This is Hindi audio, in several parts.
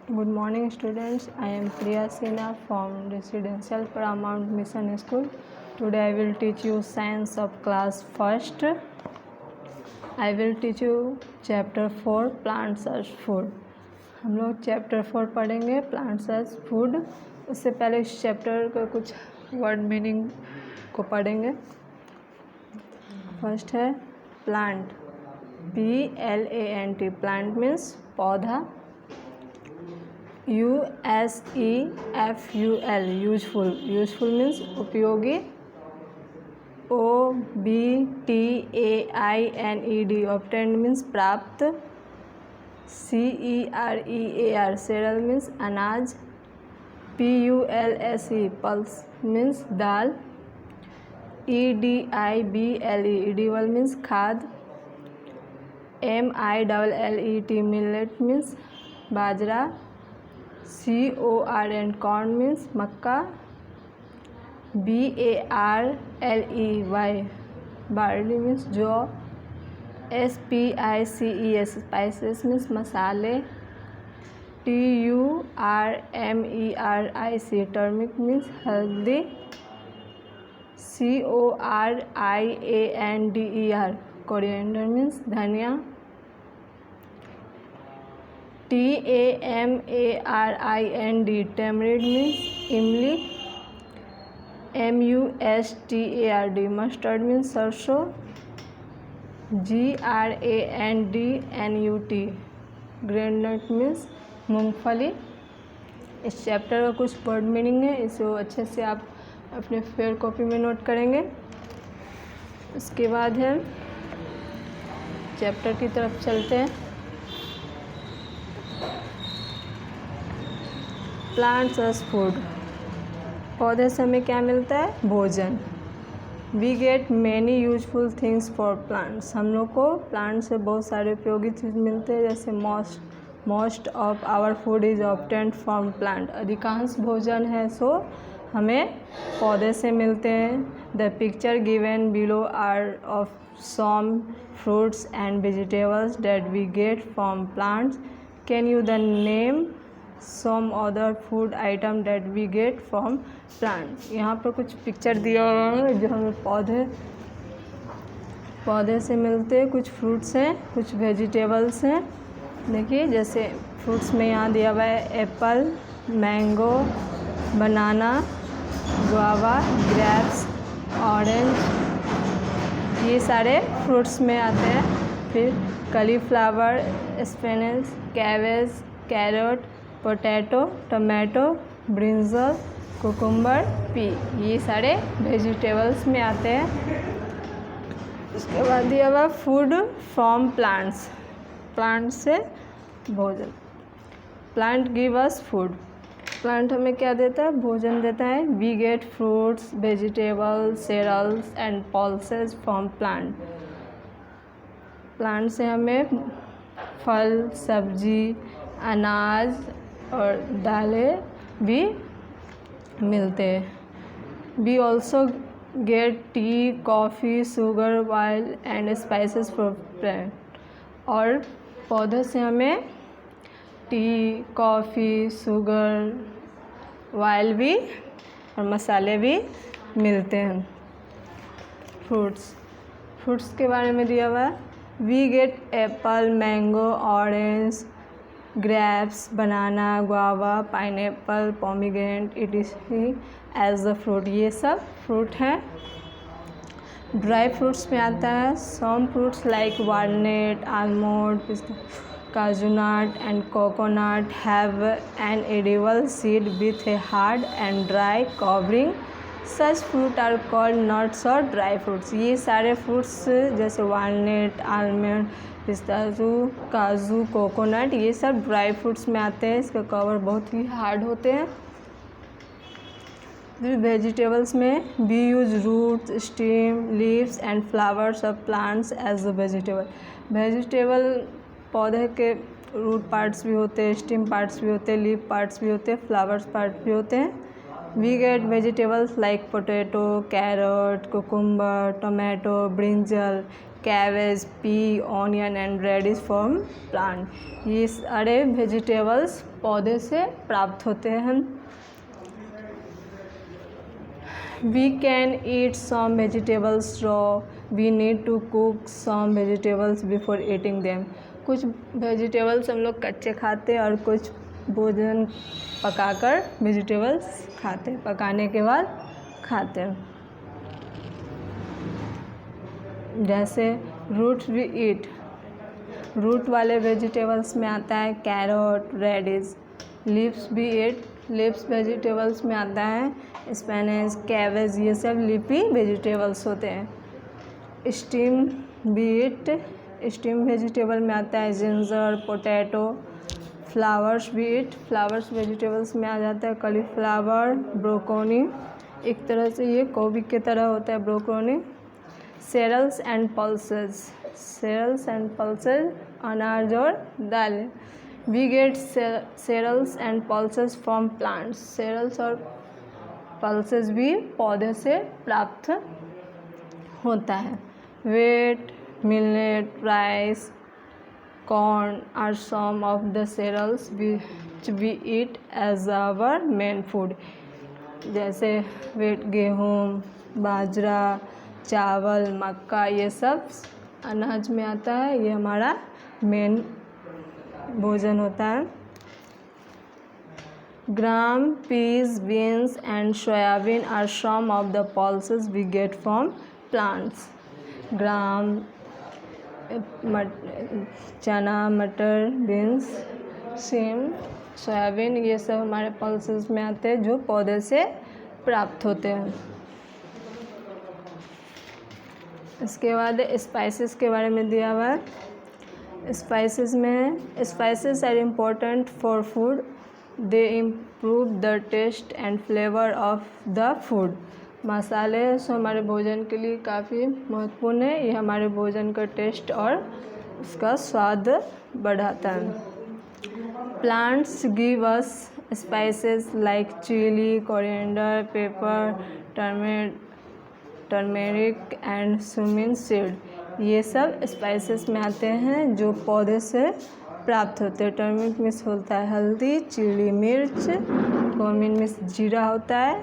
Good morning, students. I am Priya Sina from Residential Paramount Mission School. Today I will teach you science of class first. I will teach you chapter 4 plants as food. हम लोग चैप्टर 4 पढ़ेंगे प्लांट्स एज फूड। उससे पहले इस चैप्टर का कुछ वर्ड मीनिंग को पढ़ेंगे। फर्स्ट है प्लांट, PLANT। प्लांट मीन्स पौधा। USEFUL useful. यूजफुल मीन्स उपयोगी। OBTAINED ऑब्टेन्ड मीन्स प्राप्त। CEREAL सेरल मीन्स अनाज। PULSE पल्स मीन्स दाल। EDIBLE एडिबल मीन्स खाद। MILLET मिलेट मीन्स बाजरा। CORN कॉर्न मीन्स मक्का। BARLEY बार्ली मीन्स जौ। SPICES स्पाइसेस मीन्स मसाले। TURMERIC टर्मिक मीन्स हल्दी। CORIANDER कोरिएंडर मीन्स धनिया। TAMARIND टेमरिंड मीन्स इमली। MUSTARD मस्टर्ड मीन्स सरसों। GRANDNUT ग्रेनट मीन्स मूंगफली। इस चैप्टर का कुछ वर्ड मीनिंग है, इसे अच्छे से आप अपने फेयर कॉपी में नोट करेंगे। उसके बाद है चैप्टर की तरफ चलते हैं। Plants as food. पौधे से हमें क्या मिलता है? भोजन। We get many useful things for plants. हम लोग को प्लांट से बहुत सारे उपयोगी चीज़ मिलते हैं, जैसे most of our food is obtained from plant. अधिकांश भोजन है सो हमें पौधे से मिलते हैं। The picture given below are of some fruits and vegetables that we get from plants. Can you the name some other food item that we get from plant. यहाँ पर कुछ पिक्चर दिया हुआ है जो हमें पौधे से मिलते हैं। कुछ फ्रूट्स हैं, कुछ वेजिटेबल्स हैं। देखिए जैसे फ्रूट्स में यहाँ दिया हुआ है apple, mango, banana, guava, grapes, orange, ये सारे फ्रूट्स में आते हैं। फिर cauliflower, spinach, cabbage, carrot, potato, tomato, brinjal, cucumber, pea, ये सारे वेजिटेबल्स में आते हैं। उसके बाद दिया हुआ फूड फ्रॉम प्लांट्स। प्लांट से भोजन। Plant give us food. Plant हमें क्या देता है? भोजन देता है। We get fruits, vegetables, cereals and pulses from plant. Plant से हमें फल, सब्जी, अनाज और दालें भी मिलते हैं। We also get tea, coffee, sugar, oil and spices from plant. और पौधे से हमें टी, कॉफ़ी, शुगर, ऑयल भी और मसाले भी मिलते हैं। फ्रूट्स के बारे में दिया हुआ है। We get apple, mango, orange, grapes, banana, guava, pineapple, pomegranate, it is as the fruit. ये सब फ्रूट हैं। ड्राई फ्रूट्स में आता है some fruits like walnut, almond, kaju nut and coconut have an edible seed with a hard and dry covering. Such fruit are called nuts और ड्राई फ्रूट्स। ये सारे फ्रूट्स जैसे वालनट, आलमंड, पिस्ताचू, काजू, कोकोनट, ये सब ड्राई फ्रूट्स में आते हैं। इसका कवर बहुत ही हार्ड होते हैं। फिर वेजिटेबल्स में we use roots, stem, leaves and flowers of plants as a vegetable. Vegetable पौधे के रूट पार्ट्स भी होते हैं, स्टेम पार्ट्स भी होते हैं, लीफ पार्ट्स भी होते हैं, फ्लावर्स पार्ट भी होते हैं। We get vegetables like potato, carrot, cucumber, tomato, brinjal, cabbage, pea, onion and radish from plant. ये सारे वेजिटेबल्स पौधे से प्राप्त होते हैं। We can eat some vegetables raw. We need to cook some vegetables before eating them. कुछ वेजिटेबल्स हम लोग कच्चे खाते हैं और कुछ भोजन पकाकर वेजिटेबल्स खाते हैं, पकाने के बाद खाते हैं। जैसे रूट्स भी ईट, रूट वाले वेजिटेबल्स में आता है कैरोट, रेडिश। लीव्स भी ईट, लीव्स वेजिटेबल्स में आता है स्पिनच, कैबेज, ये सब लीफी वेजिटेबल्स होते हैं। स्टीम भी ईट, स्टीम वेजिटेबल में आता है जिंजर, पोटैटो। फ्लावर्स भी ईट, फ्लावर्स वेजिटेबल्स में आ जाता है कॉलीफ्लावर, ब्रोकोली। एक तरह से ये गोभी के तरह होता है broccoli. Cereals and pulses, cereals and pulses अनाज और दालें। We get cereals and pulses from plants, cereals और पल्सेज भी पौधे से प्राप्त होता है। Wheat, millet, rice, corn are some of the cereals which we eat as our main food. जैसे वेट गेहूँ, बाजरा, चावल, मक्का, ये सब अनाज में आता है, ये हमारा मेन भोजन होता है। Gram, peas, beans and soybean are some of the pulses we get from plants. Gram, चना, मटर, बीन्स, सेम, सोयाबीन, ये सब हमारे पल्सेस में आते हैं जो पौधे से प्राप्त होते हैं। इसके बाद स्पाइसेस के बारे में दिया हुआ है। स्पाइसेस में spices are important for food, they improve the taste and flavour of the food. मसाले सो हमारे भोजन के लिए काफ़ी महत्वपूर्ण है, ये हमारे भोजन का टेस्ट और उसका स्वाद बढ़ाता है। Plants give us spices like chilli, coriander, pepper, turmeric and cumin seed. ये सब स्पाइसेस में आते हैं जो पौधे से प्राप्त होते हैं। टर्मेरिक मीन्स होता है हल्दी, चिली मिर्च, क्यूमिन मीन्स जीरा होता है,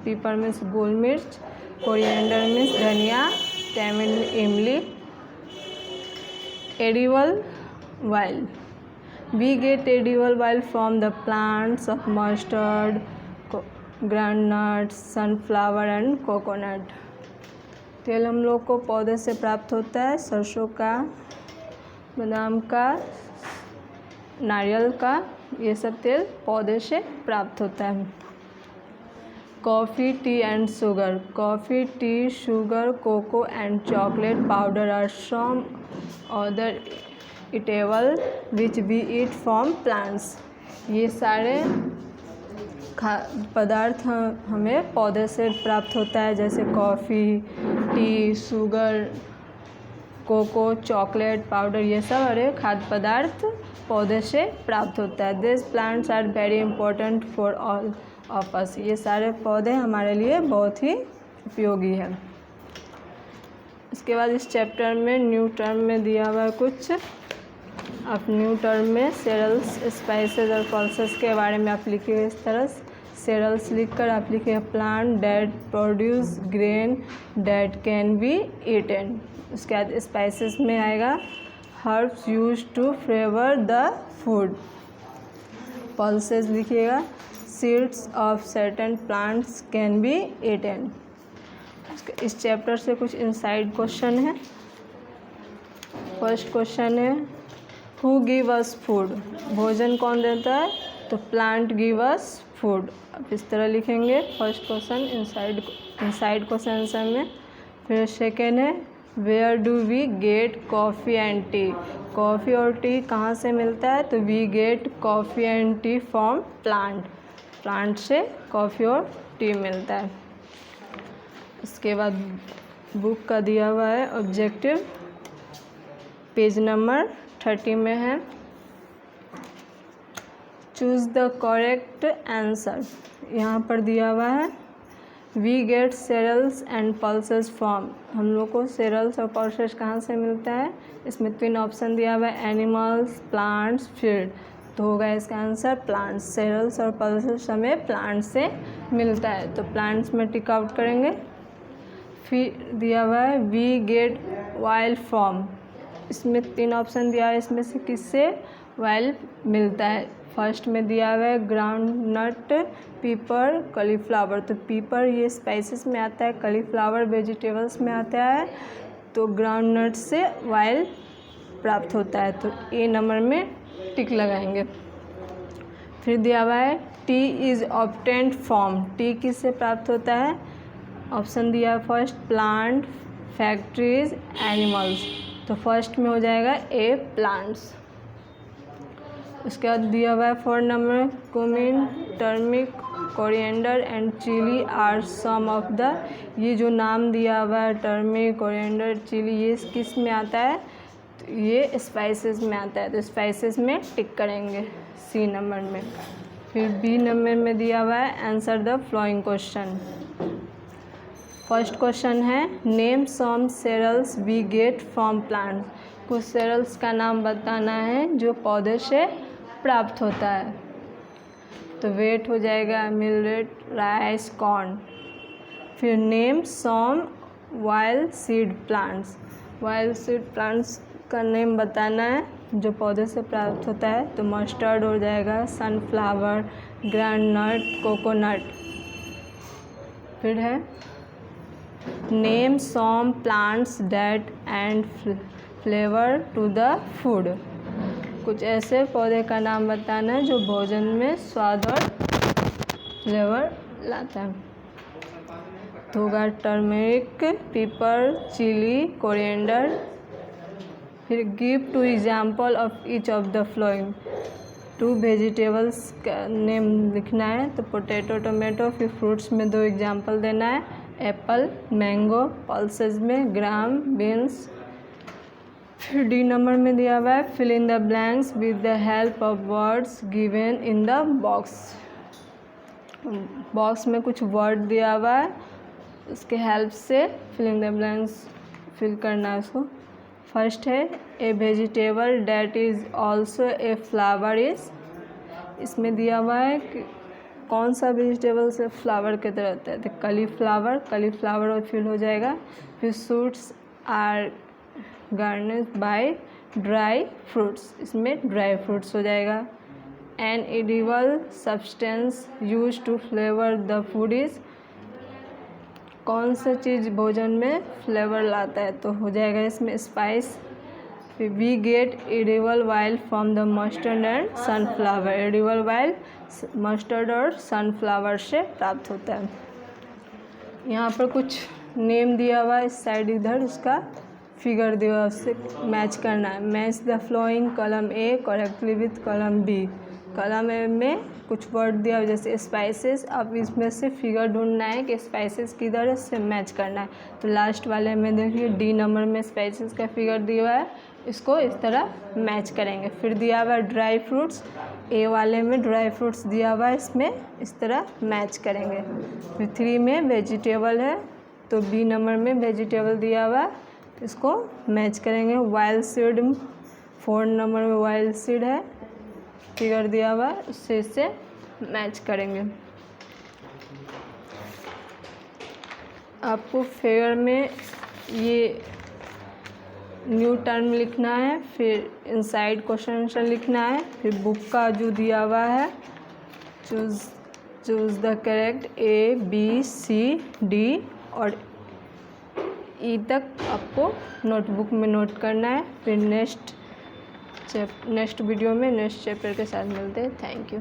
पेपर मीन्स गोल मिर्च, कोरिएंडर मीन्स धनिया, टर्मेरिक इमली। Edible oil, we get edible oil from the plants of mustard, groundnuts, sunflower and coconut. तेल हम लोग को पौधे से प्राप्त होता है, सरसों का, बादाम का, नारियल का, ये सब तेल पौधे से प्राप्त होता है। Coffee, tea and sugar, coffee, tea, sugar, cocoa and chocolate powder are some other eatable which we eat from plants. ये सारे पदार्थ हमें पौधे से प्राप्त होता है, जैसे coffee, tea, sugar, cocoa, chocolate powder, ये सब हरे खाद्य पदार्थ पौधे से प्राप्त होता है। This plants are very important for all of us. ये सारे पौधे हमारे लिए बहुत ही उपयोगी है। इसके बाद इस चैप्टर में न्यू टर्म में दिया हुआ है कुछ। आप न्यू टर्म में सेरल्स, स्पाइसेस और पल्सेस के बारे में आप लिखिए। इस तरह सेरल्स लिखकर आप लिखिए plant that produce grain that can be eaten. उसके बाद स्पाइसेस में आएगा herbs use to flavour the food. Pulses लिखिएगा seeds of certain plants can be eaten. इस चैप्टर से कुछ इनसाइड क्वेश्चन है। फर्स्ट क्वेश्चन है हु गिव अस फूड, भोजन कौन देता है, तो प्लांट गिव अस फूड। अब इस तरह लिखेंगे first question inside question answer में। फिर सेकेंड है where do we get coffee and tea, coffee और टी कहाँ से मिलता है, तो we get coffee and tea from plant, plant से कॉफ़ी और टी मिलता है। इसके बाद बुक का दिया हुआ है ऑब्जेक्टिव, पेज नंबर 30 में है। चूज़ द करेक्ट आंसर, यहाँ पर दिया हुआ है we get cereals and pulses from, हम लोग को सेरल्स और पल्सेस कहाँ से मिलता है? इसमें 3 ऑप्शन दिया हुआ है, एनिमल्स, प्लांट्स, फीड। तो होगा इसका आंसर प्लांट्स। सेरल्स और पल्सेस हमें प्लांट्स से मिलता है, तो प्लांट्स में टिक आउट करेंगे। फिर दिया हुआ है वी गेट ऑयल फ्रॉम, इसमें 3 ऑप्शन दिया है, इसमें से किससे ऑयल मिलता है? फर्स्ट में दिया हुआ है ग्राउंड नट, पीपर, कॉलीफ्लावर। तो पीपर ये स्पाइसेस में आता है, कॉलीफ्लावर वेजिटेबल्स में आता है, तो ग्राउंड नट से ऑयल प्राप्त होता है, तो ए नंबर में टिक लगाएंगे। फिर दिया हुआ है T is obtained from, T किससे प्राप्त होता है? ऑप्शन दिया है फर्स्ट प्लांट, फैक्ट्रीज, एनिमल्स। तो फर्स्ट में हो जाएगा ए प्लांट्स। उसके बाद दिया हुआ है 4 number, cumin, turmeric, coriander and chilli are some of the, ये जो नाम दिया हुआ है टर्मिक, कोरिएंडर, चिली, ये किस में आता है? तो ये स्पाइसेस में आता है, तो स्पाइसेस में टिक करेंगे सी नंबर में। फिर बी नंबर में दिया हुआ है answer the following question. First question है name some cereals we get from plants, कुछ सेरल्स का नाम बताना है जो पौधे से प्राप्त होता है। तो वेट हो जाएगा मिलेट, राइस, कॉर्न। फिर name some wild seed plants, wild seed plants का नेम बताना है जो पौधे से प्राप्त होता है, तो मस्टर्ड हो जाएगा, सनफ्लावर, ग्राउंडनट, कोकोनट। फिर है name some plants that and flavour to the food, कुछ ऐसे पौधे का नाम बताना है जो भोजन में स्वाद और फ्लेवर लाता है। तो होगा टर्मरिक, पीपर, चिली, कोरिएंडर। फिर give 2 example of each of the flowing, 2 vegetables का नेम लिखना है, तो पोटैटो, टोमेटो। फिर फ्रूट्स में 2 एग्जाम्पल देना है, एप्पल, मैंगो। पल्सेस में ग्राम, बीन्स। फिर डी नंबर में दिया हुआ है fill in the blanks with the help of words given in the box, box में कुछ वर्ड दिया हुआ है, उसके हेल्प से fill in the blanks fill करना है उसको। फर्स्ट है a vegetable that is also a flower is, इसमें दिया हुआ है कि कौन सा वेजिटेबल से फ्लावर की तरह होता है, तो कलीफ्लावर, कलीफ्लावर और फिल हो जाएगा। फिर sweets are garnished by dry fruits, इसमें ड्राई फ्रूट्स हो जाएगा। An edible substance use to flavour the food is, कौन सा चीज़ भोजन में फ्लेवर लाता है, तो हो जाएगा इसमें spice. We get edible oil from the mustard and sunflower, edible oil mustard और सनफ्लावर से प्राप्त होता है। यहाँ पर कुछ नेम दिया हुआ है, इस साइड इधर उसका फिगर दिया हुआ, उससे मैच करना है। Match the following column A correctly with column B, column A में कुछ वर्ड दिया हुआ जैसे स्पाइसेस, अब इसमें से फिगर ढूंढना है कि स्पाइसेस किधर है, उससे मैच करना है। तो लास्ट वाले में देखिए डी नंबर में स्पाइसेस का फिगर दिया हुआ है, इसको इस तरह मैच करेंगे। फिर दिया हुआ है ड्राई फ्रूट्स, ए वाले में ड्राई फ्रूट्स दिया हुआ है, इसमें इस तरह मैच करेंगे। फिर 3 में वेजिटेबल है, तो बी नंबर में वेजिटेबल दिया हुआ है, इसको मैच करेंगे। वाइल्ड सीड 4 नंबर में वाइल्ड सीड है, फिगर दिया हुआ है, उससे इससे मैच करेंगे। आपको फिगर में ये न्यू टर्म लिखना है, फिर इनसाइड क्वेश्चन आंसर लिखना है, फिर बुक का जो दिया हुआ है choose the correct A B C D और ई तक आपको नोटबुक में नोट करना है। फिर नेक्स्ट वीडियो में नेक्स्ट चैप्टर के साथ मिलते हैं। Thank you.